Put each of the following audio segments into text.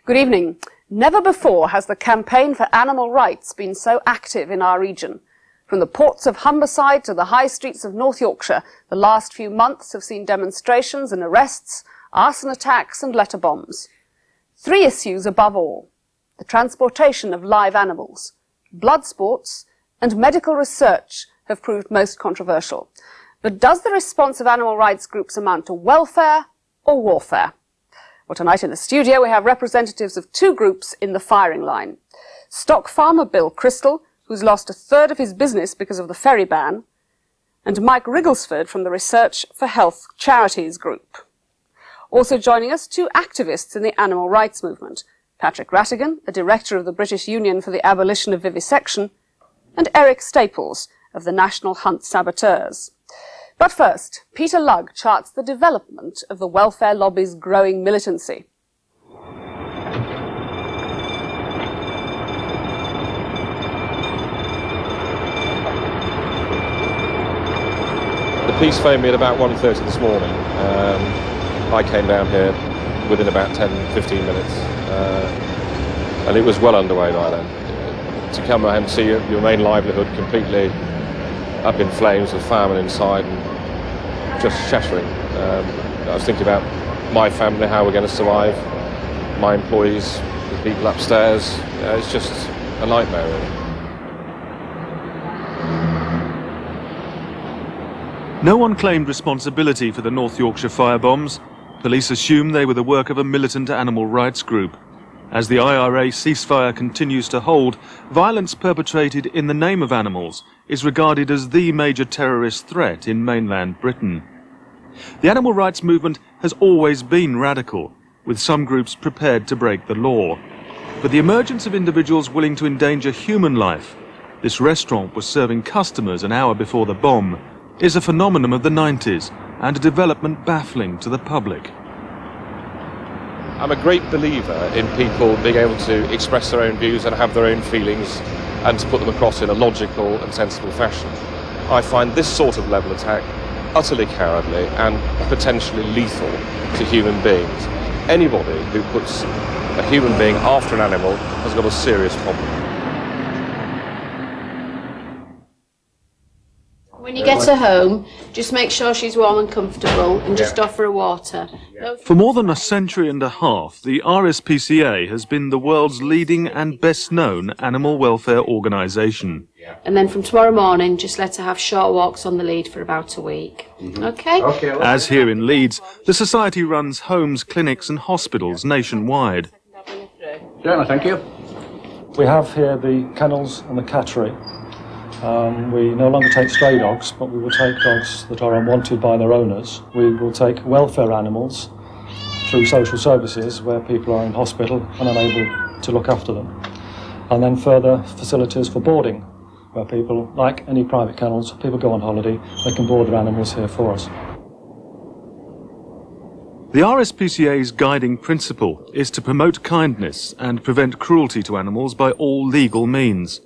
Good evening. Never before has the campaign for animal rights been so active in our region. From the ports of Humberside to the high streets of North Yorkshire, the last few months have seen demonstrations and arrests, arson attacks and letter bombs. Three issues above all: the transportation of live animals, blood sports and medical research have proved most controversial. But does the response of animal rights groups amount to welfare or warfare? Well, tonight in the studio we have representatives of two groups in the firing line. Stock farmer Bill Crystal, who's lost a third of his business because of the ferry ban, and Mike Rigglesford from the Research for Health Charities group. Also joining us, two activists in the animal rights movement: Pattrick Rattigan, a director of the British Union for the Abolition of Vivisection, and Eric Staples of the National Hunt Saboteurs. But first, Peter Lugg charts the development of the welfare lobby's growing militancy. The police phoned me at about 1:30 this morning. I came down here within about 10-15 minutes, and it was well underway by then. To come and see your main livelihood completely up in flames with famine inside and just shattering. I was thinking about my family, how we're going to survive, my employees, the people upstairs. It's just a nightmare, really. No one claimed responsibility for the North Yorkshire firebombs. Police assume they were the work of a militant animal rights group. As the IRA ceasefire continues to hold, violence perpetrated in the name of animals is regarded as the major terrorist threat in mainland Britain. The animal rights movement has always been radical, with some groups prepared to break the law. But the emergence of individuals willing to endanger human life — this restaurant was serving customers an hour before the bomb — is a phenomenon of the 90s and a development baffling to the public. I'm a great believer in people being able to express their own views and have their own feelings and to put them across in a logical and sensible fashion. I find this sort of level attack utterly cowardly and potentially lethal to human beings. Anybody who puts a human being after an animal has got a serious problem. When you get her home, just make sure she's warm and comfortable and just offer her water. For more than a century and a half, the RSPCA has been the world's leading and best-known animal welfare organisation. And then from tomorrow morning, just let her have short walks on the lead for about a week. Okay? As here in Leeds, the Society runs homes, clinics and hospitals nationwide. Certainly, thank you. We have here the kennels and the cattery. We no longer take stray dogs, but we will take dogs that are unwanted by their owners. We will take welfare animals through social services where people are in hospital and unable to look after them. And then further facilities for boarding, where people, like any private kennels, people go on holiday, they can board their animals here for us. The RSPCA's guiding principle is to promote kindness and prevent cruelty to animals by all legal means.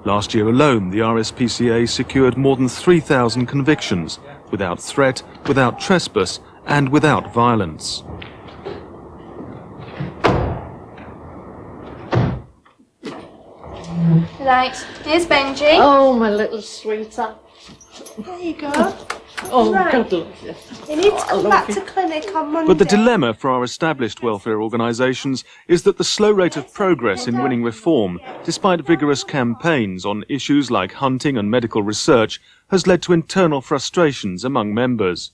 Last year alone, the RSPCA secured more than 3,000 convictions, without threat, without trespass, and without violence. Right, here's Benji. Oh, my little sweetheart. There you go. Oh, Right. God love you. You need to come back to clinic on Monday. But the dilemma for our established welfare organisations is that the slow rate of progress in winning reform, despite vigorous campaigns on issues like hunting and medical research, has led to internal frustrations among members.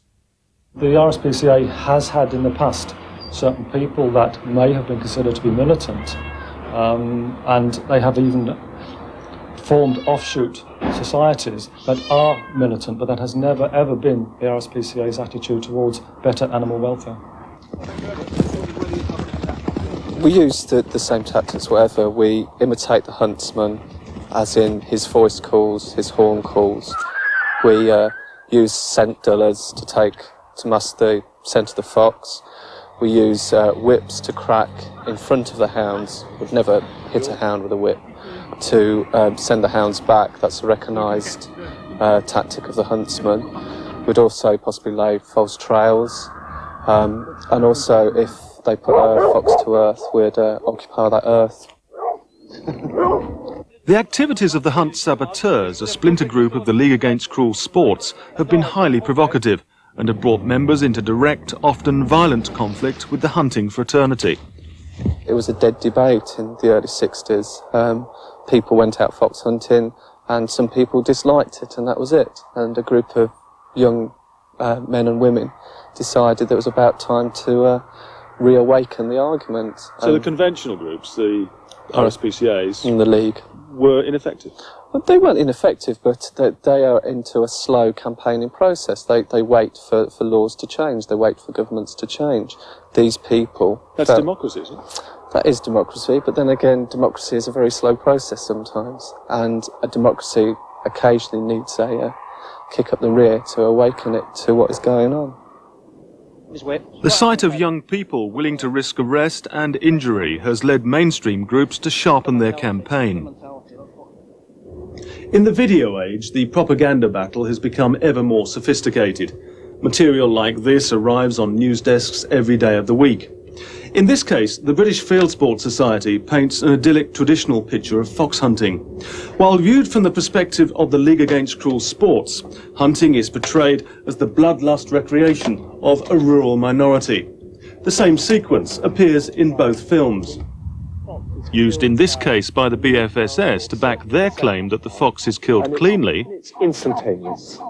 The RSPCA has had in the past certain people that may have been considered to be militant, and they have even formed offshoot societies that are militant, but that has never ever been the RSPCA's attitude towards better animal welfare. We use the same tactics wherever. We imitate the huntsman, as in his voice calls, his horn calls. We use scent dullers to mask the scent of the fox. We use whips to crack in front of the hounds. We've never hit a hound with a whip. To send the hounds back. That's a recognised tactic of the huntsman. We'd also possibly lay false trails, and also if they put a fox to earth, we'd occupy that earth. The activities of the Hunt Saboteurs, a splinter group of the League Against Cruel Sports, have been highly provocative and have brought members into direct, often violent conflict with the hunting fraternity. It was a dead debate in the early 60s. People went out fox hunting and some people disliked it, and that was it. And a group of young men and women decided that it was about time to reawaken the argument. So the conventional groups, the RSPCAs, in the League, were ineffective? Well, they weren't ineffective, but they are into a slow campaigning process. They wait for laws to change. They wait for governments to change. These people... That's democracy, isn't it? That is democracy, but then again, democracy is a very slow process sometimes, and a democracy occasionally needs a kick up the rear to awaken it to what is going on. The sight of young people willing to risk arrest and injury has led mainstream groups to sharpen their campaign. In the video age, the propaganda battle has become ever more sophisticated. Material like this arrives on news desks every day of the week. In this case, the British Field Sports Society paints an idyllic traditional picture of fox hunting. While viewed from the perspective of the League Against Cruel Sports, hunting is portrayed as the bloodlust recreation of a rural minority. The same sequence appears in both films. Used in this case by the BFSS to back their claim that the fox is killed cleanly, it's instantaneous,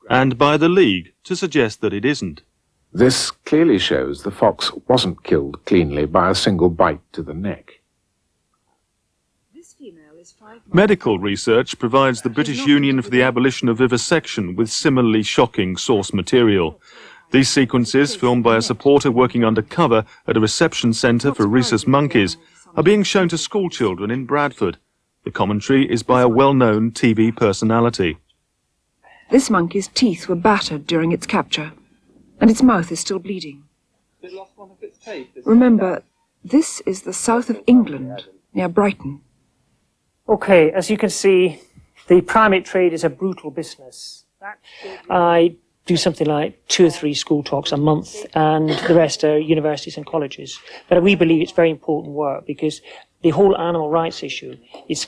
and by the League to suggest that it isn't. This clearly shows the fox wasn't killed cleanly by a single bite to the neck. Medical research provides the British Union for the Abolition of Vivisection with similarly shocking source material. These sequences, filmed by a supporter working undercover at a reception centre for rhesus monkeys, are being shown to school children in Bradford. The commentary is by a well-known TV personality. This monkey's teeth were battered during its capture, and its mouth is still bleeding. Remember, this is the south of England, near Brighton. Okay, as you can see, the primate trade is a brutal business. I do something like 2 or 3 school talks a month, and the rest are universities and colleges. But we believe it's very important work, because the whole animal rights issue is,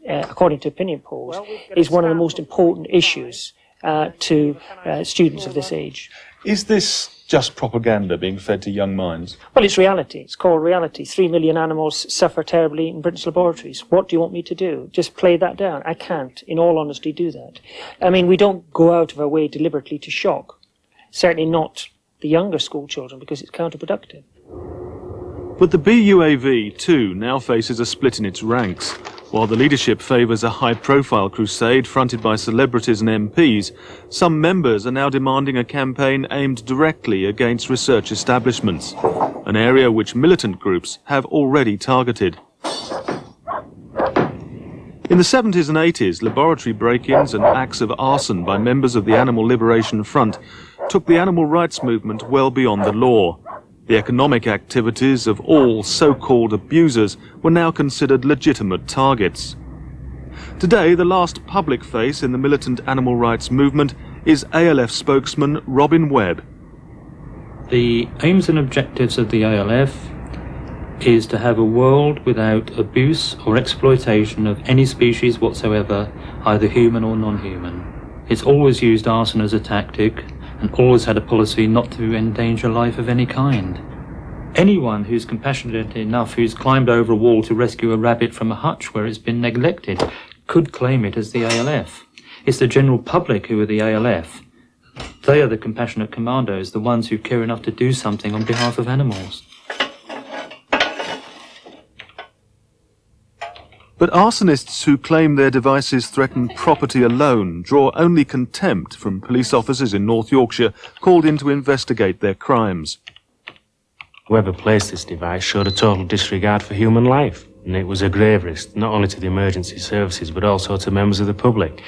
according to opinion polls, is one of the most important issues to students of this age. Is this just propaganda being fed to young minds? Well, it's reality. It's called reality. 3 million animals suffer terribly in British laboratories. What do you want me to do? Just play that down? I can't, in all honesty, do that. I mean, we don't go out of our way deliberately to shock. Certainly not the younger school children, because it's counterproductive. But the BUAV, too, now faces a split in its ranks. While the leadership favours a high-profile crusade fronted by celebrities and MPs, some members are now demanding a campaign aimed directly against research establishments, an area which militant groups have already targeted. In the 70s and 80s, laboratory break-ins and acts of arson by members of the Animal Liberation Front took the animal rights movement well beyond the law. The economic activities of all so-called abusers were now considered legitimate targets. Today, the last public face in the militant animal rights movement is ALF spokesman Robin Webb. The aims and objectives of the ALF is to have a world without abuse or exploitation of any species whatsoever, either human or non-human. It's always used arson as a tactic, and always had a policy not to endanger life of any kind. Anyone who's compassionate enough, who's climbed over a wall to rescue a rabbit from a hutch where it's been neglected, could claim it as the ALF. It's the general public who are the ALF. They are the compassionate commandos, the ones who care enough to do something on behalf of animals. But arsonists who claim their devices threaten property alone draw only contempt from police officers in North Yorkshire called in to investigate their crimes. Whoever placed this device showed a total disregard for human life, and it was a grave risk, not only to the emergency services, but also to members of the public.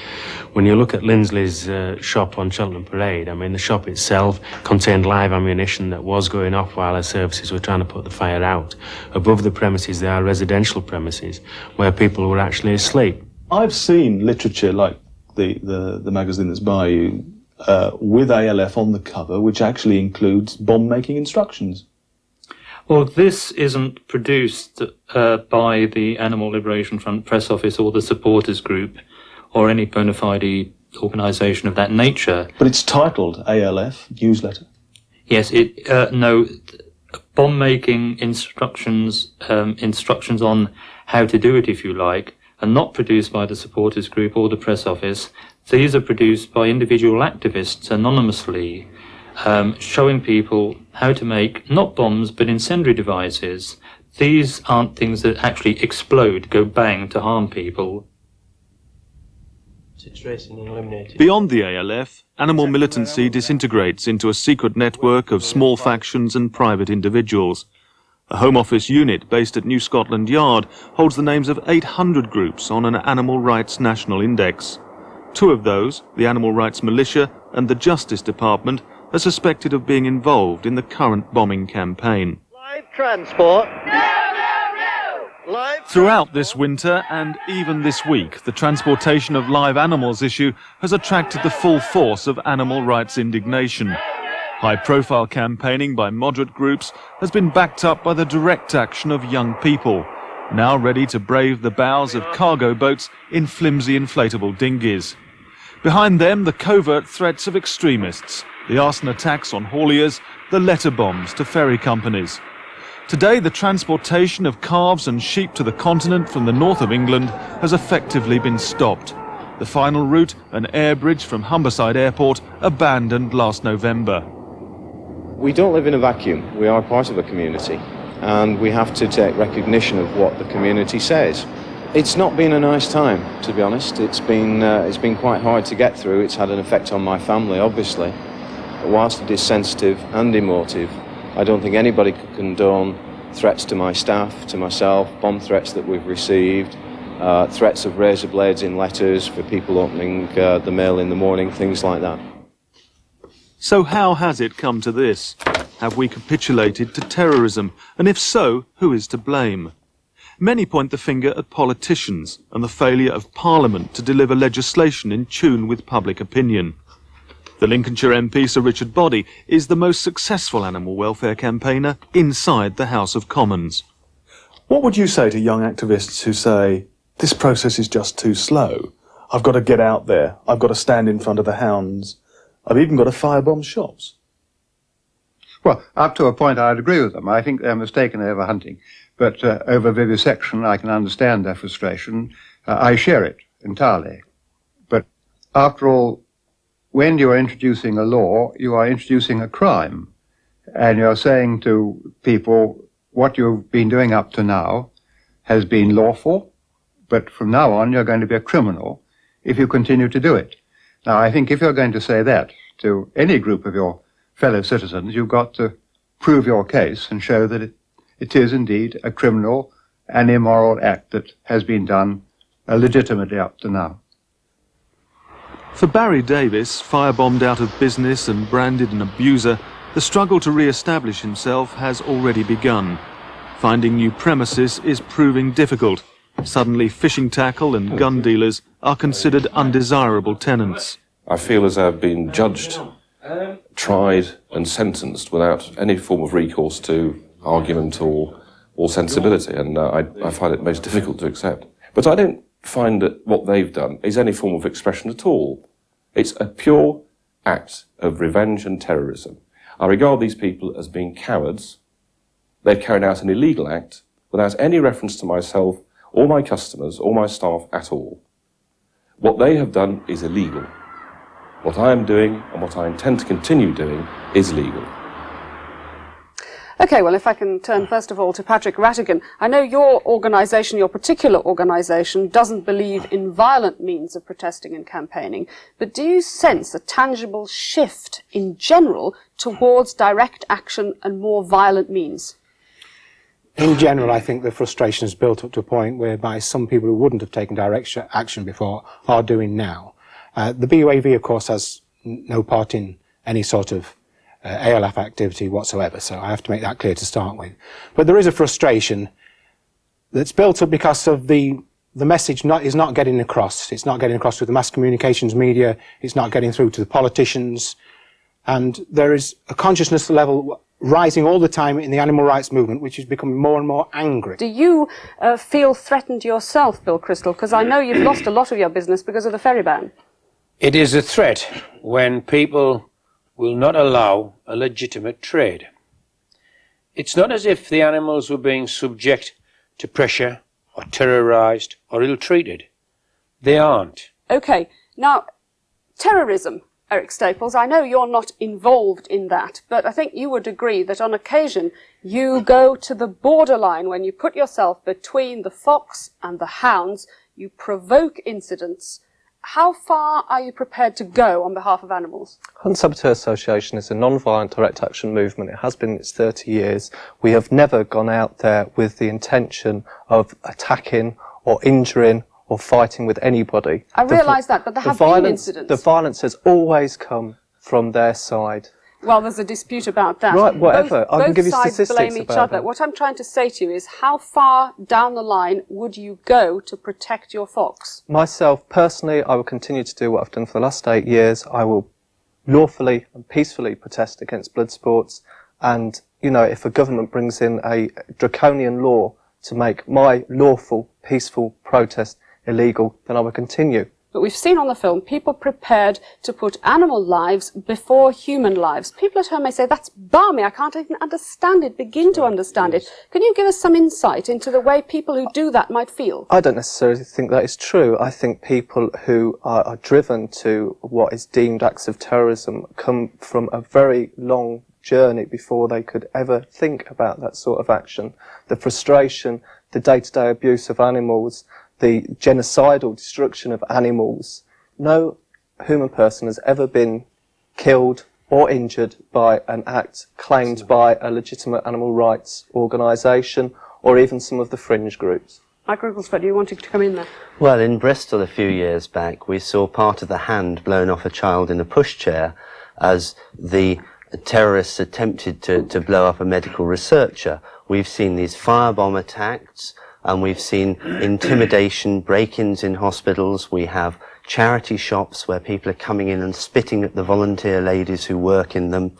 When you look at Lindsley's shop on Cheltenham Parade, I mean, the shop itself contained live ammunition that was going off while our services were trying to put the fire out. Above the premises, there are residential premises where people were actually asleep. I've seen literature like the magazine that's by you with ALF on the cover, which actually includes bomb-making instructions. Well, this isn't produced by the Animal Liberation Front press office or the supporters group or any bona fide organisation of that nature. But it's titled ALF newsletter. Yes, no, bomb-making instructions on how to do it, if you like, are not produced by the supporters group or the press office. These are produced by individual activists anonymously, showing people how to make not bombs but incendiary devices. These aren't things that actually explode, go bang to harm people. Beyond the ALF, animal militancy disintegrates into a secret network of small factions and private individuals. A Home Office unit based at New Scotland Yard holds the names of 800 groups on an Animal Rights National Index. 2 of those, the Animal Rights Militia and the Justice Department, are suspected of being involved in the current bombing campaign. Live transport. Live Throughout this winter and even this week, the transportation of live animals issue has attracted the full force of animal rights indignation. High-profile campaigning by moderate groups has been backed up by the direct action of young people, now ready to brave the bows of cargo boats in flimsy inflatable dinghies. Behind them, the covert threats of extremists, the arson attacks on hauliers, the letter bombs to ferry companies. Today, the transportation of calves and sheep to the continent from the north of England has effectively been stopped. The final route, an air bridge from Humberside Airport, abandoned last November. We don't live in a vacuum. We are part of a community, and we have to take recognition of what the community says. It's not been a nice time, to be honest. It's been quite hard to get through. It's had an effect on my family, obviously. But whilst it is sensitive and emotive, I don't think anybody could condone threats to my staff, to myself, bomb threats that we've received, threats of razor blades in letters for people opening the mail in the morning, things like that. So how has it come to this? Have we capitulated to terrorism? And if so, who is to blame? Many point the finger at politicians and the failure of Parliament to deliver legislation in tune with public opinion. The Lincolnshire MP, Sir Richard Boddy, is the most successful animal welfare campaigner inside the House of Commons. What would you say to young activists who say, this process is just too slow? I've got to get out there. I've got to stand in front of the hounds. I've even got to firebomb shops. Well, up to a point I'd agree with them. I think they're mistaken over hunting. But over vivisection, I can understand their frustration. I share it entirely. But after all, when you are introducing a law, you are introducing a crime. And you're saying to people, what you've been doing up to now has been lawful, but from now on you're going to be a criminal if you continue to do it. Now, I think if you're going to say that to any group of your fellow citizens, you've got to prove your case and show that it is indeed a criminal and immoral act that has been done legitimately up to now. For Barry Davis, firebombed out of business and branded an abuser, the struggle to re-establish himself has already begun. Finding new premises is proving difficult. Suddenly fishing tackle and gun dealers are considered undesirable tenants. I feel as I've been judged, tried and sentenced without any form of recourse to argument or sensibility, and I find it most difficult to accept. But I don't find that what they've done is any form of expression at all. It's a pure act of revenge and terrorism. I regard these people as being cowards. They've carried out an illegal act without any reference to myself or my customers or my staff at all. What they have done is illegal. What I am doing and what I intend to continue doing is legal. OK, well, if I can turn first of all to Pattrick Rattigan. I know your organisation, your particular organisation, doesn't believe in violent means of protesting and campaigning, but do you sense a tangible shift in general towards direct action and more violent means? In general, I think the frustration has built up to a point whereby some people who wouldn't have taken direct action before are doing now. The BUAV, of course, has no part in any sort of ALF activity whatsoever, so I have to make that clear to start with. But there is a frustration that's built up because of the message is not getting across. It's not getting across through the mass communications media. It's not getting through to the politicians. And there is a consciousness level rising all the time in the animal rights movement, which is becoming more and more angry. Do you feel threatened yourself, Bill Crystal? Because I know you've lost a lot of your business because of the ferry ban. It is a threat when people will not allow a legitimate trade. It's not as if the animals were being subject to pressure or terrorised or ill-treated. They aren't. OK, now, terrorism, Eric Staples, I know you're not involved in that, but I think you would agree that on occasion you go to the borderline when you put yourself between the fox and the hounds, you provoke incidents. How far are you prepared to go on behalf of animals? Hunt Saboteurs Association is a non-violent direct action movement. It has been its 30 years. We have never gone out there with the intention of attacking or injuring or fighting with anybody. I realise that, but there have been incidents. The violence has always come from their side. Well, there's a dispute about that. Right, whatever. I can give you Both sides statistics blame each about other. that. What I'm trying to say to you is, how far down the line would you go to protect your fox? Myself, personally, I will continue to do what I've done for the last 8 years. I will lawfully and peacefully protest against blood sports. And, you know, if a government brings in a draconian law to make my lawful, peaceful protest illegal, then I will continue. But we've seen on the film people prepared to put animal lives before human lives. People at home may say, that's balmy, I can't even understand it, begin to understand it. Can you give us some insight into the way people who do that might feel? I don't necessarily think that is true. I think people who are driven to what is deemed acts of terrorism come from a very long journey before they could ever think about that sort of action. The frustration, the day-to-day abuse of animals, the genocidal destruction of animals. No human person has ever been killed or injured by an act claimed by a legitimate animal rights organisation or even some of the fringe groups. Mike Rugglesford, you wanted to come in there? Well, in Bristol a few years back, we saw part of the hand blown off a child in a pushchair as the terrorists attempted to blow up a medical researcher. We've seen these firebomb attacks, and we've seen intimidation, break-ins in hospitals. We have charity shops where people are coming in and spitting at the volunteer ladies who work in them.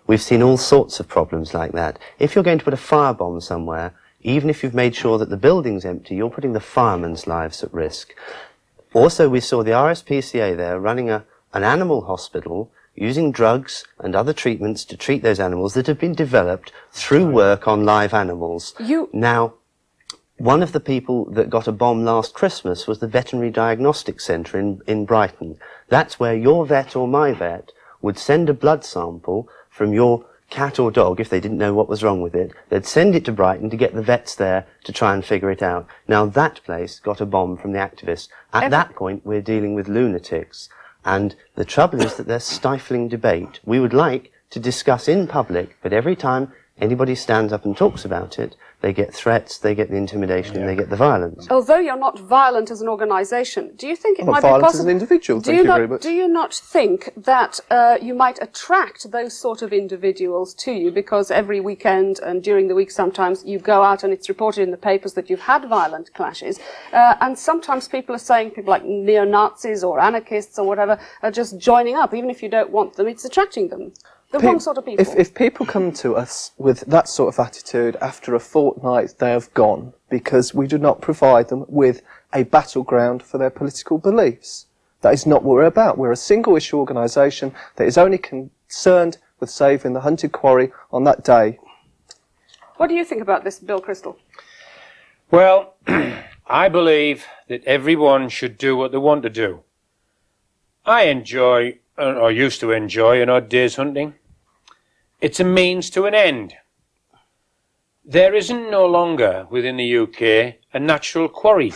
We've seen all sorts of problems like that. If you're going to put a firebomb somewhere, even if you've made sure that the building's empty, you're putting the firemen's lives at risk. Also, we saw the RSPCA there running an animal hospital using drugs and other treatments to treat those animals that have been developed through work on live animals. Now, one of the people that got a bomb last Christmas was the Veterinary Diagnostic Centre in Brighton. That's where your vet or my vet would send a blood sample from your cat or dog if they didn't know what was wrong with it. They'd send it to Brighton to get the vets there to try and figure it out. Now that place got a bomb from the activists. At that point, we're dealing with lunatics. And the trouble is that they're stifling debate. We would like to discuss in public, but every time anybody stands up and talks about it, they get threats, they get the intimidation, and they get the violence. Although you're not violent as an organisation, do you think it might be violent possible... as an individual, thank you very much. Do you not think that you might attract those sort of individuals to you because every weekend and during the week sometimes you go out and it's reported in the papers that you've had violent clashes, and sometimes people are saying, people like neo-Nazis or anarchists or whatever, are just joining up, even if you don't want them, it's attracting them. The wrong sort of people. If people come to us with that sort of attitude, after a fortnight they have gone because we do not provide them with a battleground for their political beliefs. That is not what we're about. We're a single issue organisation that is only concerned with saving the hunted quarry on that day. What do you think about this, Bill Crystal? Well, I believe that everyone should do what they want to do. I enjoy, or used to enjoy, an odd day's hunting. It's a means to an end. There isn't no longer within the UK a natural quarry.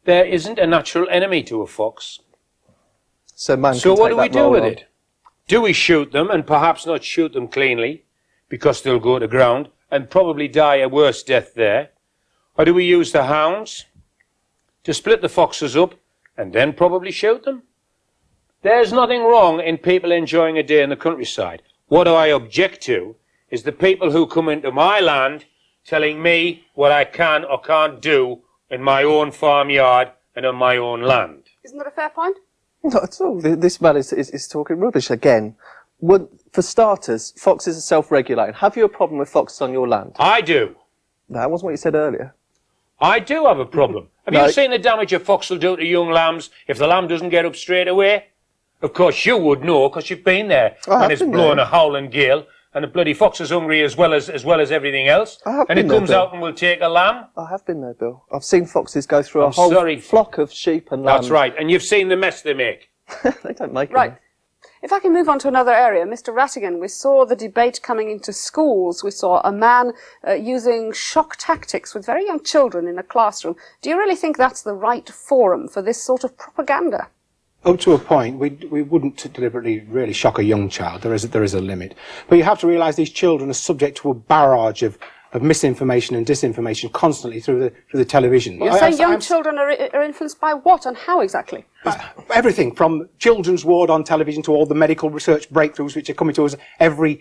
There isn't a natural enemy to a fox. So what do we do with it? Do we shoot them and perhaps not shoot them cleanly because they'll go to ground and probably die a worse death there? Or do we use the hounds to split the foxes up and then probably shoot them? There's nothing wrong in people enjoying a day in the countryside. What I object to is the people who come into my land telling me what I can or can't do in my own farmyard and on my own land. Isn't that a fair point? Not at all. This man is talking rubbish again. Well, for starters, foxes are self-regulating. Have you a problem with foxes on your land? I do. That wasn't what you said earlier. I do have a problem. Have you seen the damage a fox will do to young lambs if the lamb doesn't get up straight away? Of course, you would know, because you've been there. And it's blowing a howling gale, and the bloody fox is hungry as well as everything else. And it comes out and will take a lamb. I have been there, Bill. I've seen foxes go through a whole flock of sheep and lambs. That's right, and you've seen the mess they make. They don't make Right. If I can move on to another area, Mr. Rattigan, we saw the debate coming into schools. We saw a man using shock tactics with very young children in a classroom. Do you really think that's the right forum for this sort of propaganda? Up to a point, we wouldn't deliberately really shock a young child. There is a limit. But you have to realise these children are subject to a barrage of misinformation and disinformation constantly through the television. You're saying young children are influenced by what and how exactly? Everything from children's ward on television to all the medical research breakthroughs which are coming to us every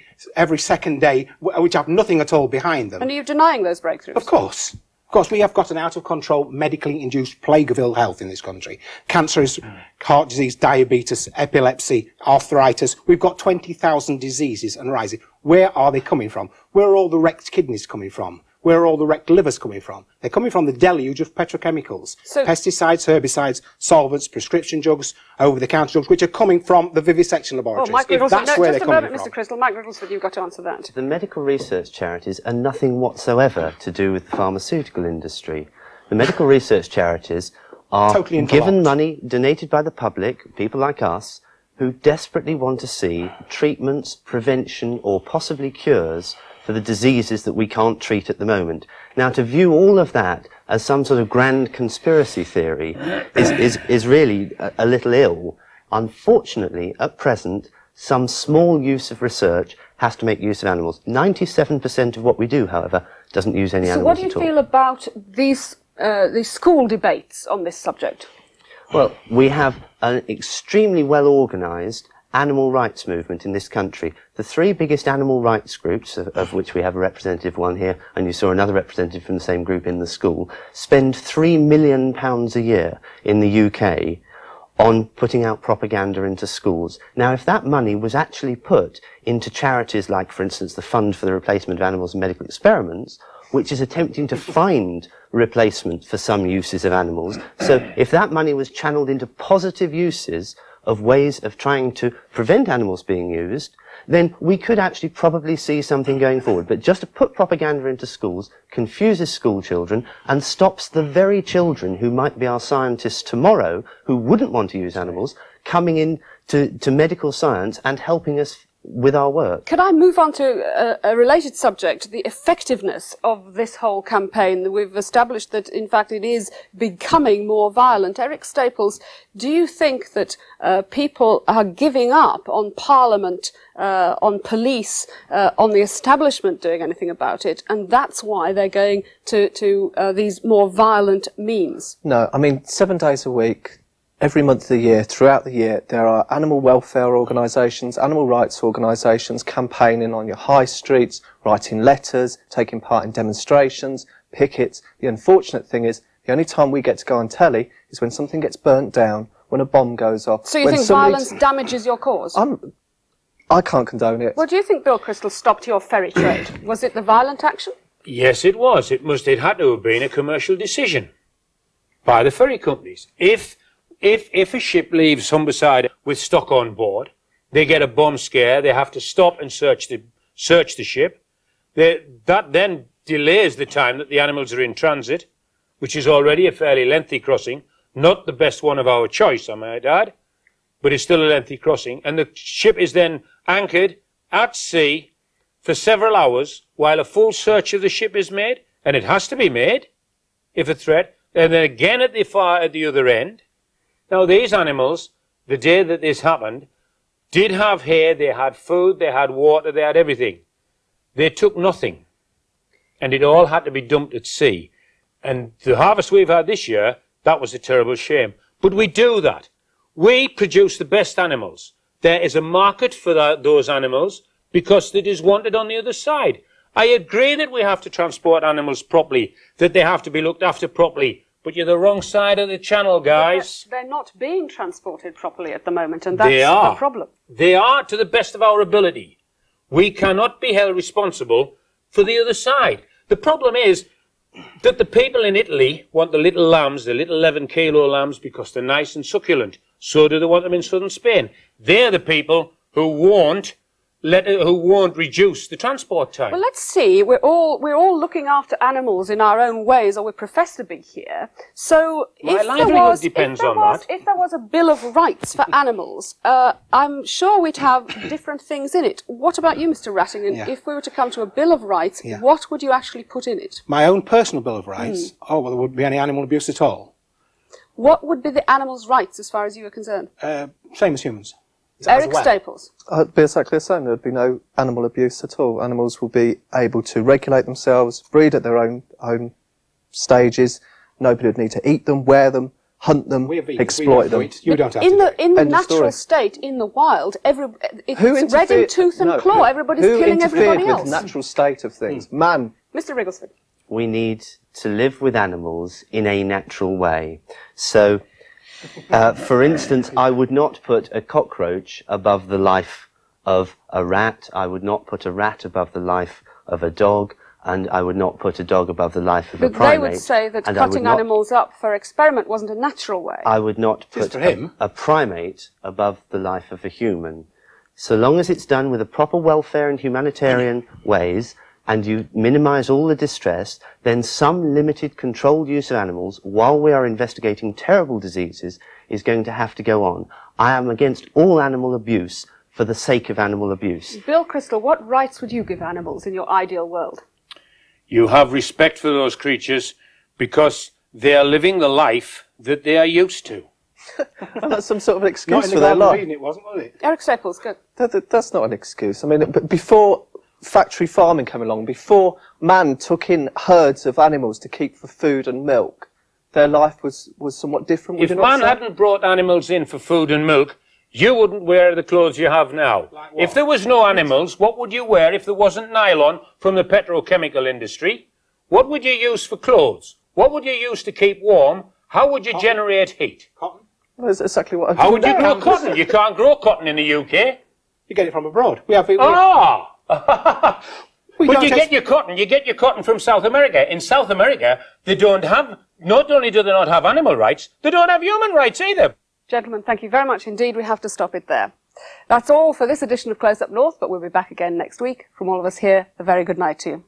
second day, which have nothing at all behind them. And are you denying those breakthroughs? Of course. Of course, we have got an out-of-control, medically induced plague of ill health in this country. Cancer, heart disease, diabetes, epilepsy, arthritis. We've got 20,000 diseases and rising. Where are they coming from? Where are all the wrecked kidneys coming from? Where are all the wrecked livers coming from? They're coming from the deluge of petrochemicals. Pesticides, herbicides, solvents, prescription drugs, over-the-counter drugs, which are coming from the vivisection laboratories. Mike Riddlesford, That's where they're coming from. Mr. Crystal. Mike Riddlesford, you've got to answer that. The medical research charities are nothing whatsoever to do with the pharmaceutical industry. The medical research charities are given money donated by the public, people like us, who desperately want to see treatments, prevention, or possibly cures for the diseases that we can't treat at the moment. Now, to view all of that as some sort of grand conspiracy theory is really a little ill. Unfortunately, at present, some small use of research has to make use of animals. 97% of what we do, however, doesn't use any animals at all. So what do you feel about these school debates on this subject? Well, we have an extremely well-organised animal rights movement in this country. The three biggest animal rights groups, of which we have a representative one here, and you saw another representative from the same group in the school, spend £3 million a year in the UK on putting out propaganda into schools. Now, if that money was actually put into charities like, for instance, the Fund for the Replacement of Animals in Medical Experiments, which is attempting to find replacement for some uses of animals, so if that money was channeled into positive uses of ways of trying to prevent animals being used, then we could actually probably see something going forward. But just to put propaganda into schools confuses school children and stops the very children who might be our scientists tomorrow, who wouldn't want to use animals, coming in to medical science and helping us with our work. Could I move on to a related subject, the effectiveness of this whole campaign? We've established that, in fact, it is becoming more violent. Eric Staples, do you think that people are giving up on Parliament, on police, on the establishment doing anything about it, and that's why they're going to these more violent means? No, I mean, 7 days a week, every month of the year, throughout the year, there are animal welfare organisations, animal rights organisations campaigning on your high streets, writing letters, taking part in demonstrations, pickets. The unfortunate thing is, the only time we get to go on telly is when something gets burnt down, when a bomb goes off. So you think violence damages your cause? I can't condone it. Well, do you think Bill Crystal stopped your ferry trade? Was it the violent action? Yes, it was. It had to have been a commercial decision by the ferry companies. If a ship leaves Humberside with stock on board, they get a bomb scare, they have to stop and search the ship. That then delays the time that the animals are in transit, which is already a fairly lengthy crossing, not the best one of our choice, I might add, but it's still a lengthy crossing. And the ship is then anchored at sea for several hours while a full search of the ship is made, and it has to be made if a threat, and then again at the other end. Now, these animals, the day that this happened, did have hair, they had food, they had water, they had everything. They took nothing. And it all had to be dumped at sea. And the harvest we've had this year, that was a terrible shame. But we do that. We produce the best animals. There is a market for those animals because it is wanted on the other side. I agree that we have to transport animals properly, that they have to be looked after properly But you're the wrong side of the channel, guys. They're not being transported properly at the moment, and that's They are. the problem. They are, to the best of our ability. We cannot be held responsible for the other side. The problem is that the people in Italy want the little lambs, the little 11-kilo lambs, because they're nice and succulent. So do they want them in southern Spain. They're the people who won't reduce the transport time. Well, let's see. We're all looking after animals in our own ways, or we profess to be here. So, My livelihood depends on that. If there was a Bill of Rights for animals, I'm sure we'd have different things in it. What about you, Mr. Rattigan? Yeah. If we were to come to a Bill of Rights, what would you actually put in it? My own personal Bill of Rights? Oh, well, there wouldn't be any animal abuse at all. What would be the animals' rights as far as you are concerned? Same as humans. Eric Staples. It'd be exactly the same. There'd be no animal abuse at all. Animals will be able to regulate themselves, breed at their own stages. Nobody would need to eat them, wear them, hunt them, exploit them. You don't have in to. the natural state, in the wild, it's red in tooth and claw. Everybody's killing everybody else. Who interfered with the natural state of things? Man. Mr. Wrigglesford. We need to live with animals in a natural way. So, for instance, I would not put a cockroach above the life of a rat. I would not put a rat above the life of a dog. And I would not put a dog above the life of a primate. But they would say that cutting animals up for experiment wasn't a natural way. I would not put a primate above the life of a human. So long as it's done with a proper welfare and humanitarian ways, and you minimise all the distress, then some limited controlled use of animals while we are investigating terrible diseases is going to have to go on. I am against all animal abuse for the sake of animal abuse. Bill Crystal, what rights would you give animals in your ideal world? You have respect for those creatures because they are living the life that they are used to. Well, that's some sort of an excuse for their life. It wasn't, was it? Eric Staples, good. That's not an excuse. I mean, before factory farming came along, before man took in herds of animals to keep for food and milk, their life was somewhat different. If man hadn't brought animals in for food and milk, you wouldn't wear the clothes you have now. Like if there was no animals, what would you wear if there wasn't nylon from the petrochemical industry? What would you use for clothes? What would you use to keep warm? How would you generate heat? Cotton. Well, that's exactly what I do. How would you grow cotton? You can't grow cotton in the UK. You get it from abroad. We have it. But you get your cotton from South America. In South America, they don't have, not only do they not have animal rights, they don't have human rights either. Gentlemen, thank you very much indeed. We have to stop it there. That's all for this edition of Close Up North, but we'll be back again next week. From all of us here, a very good night to you.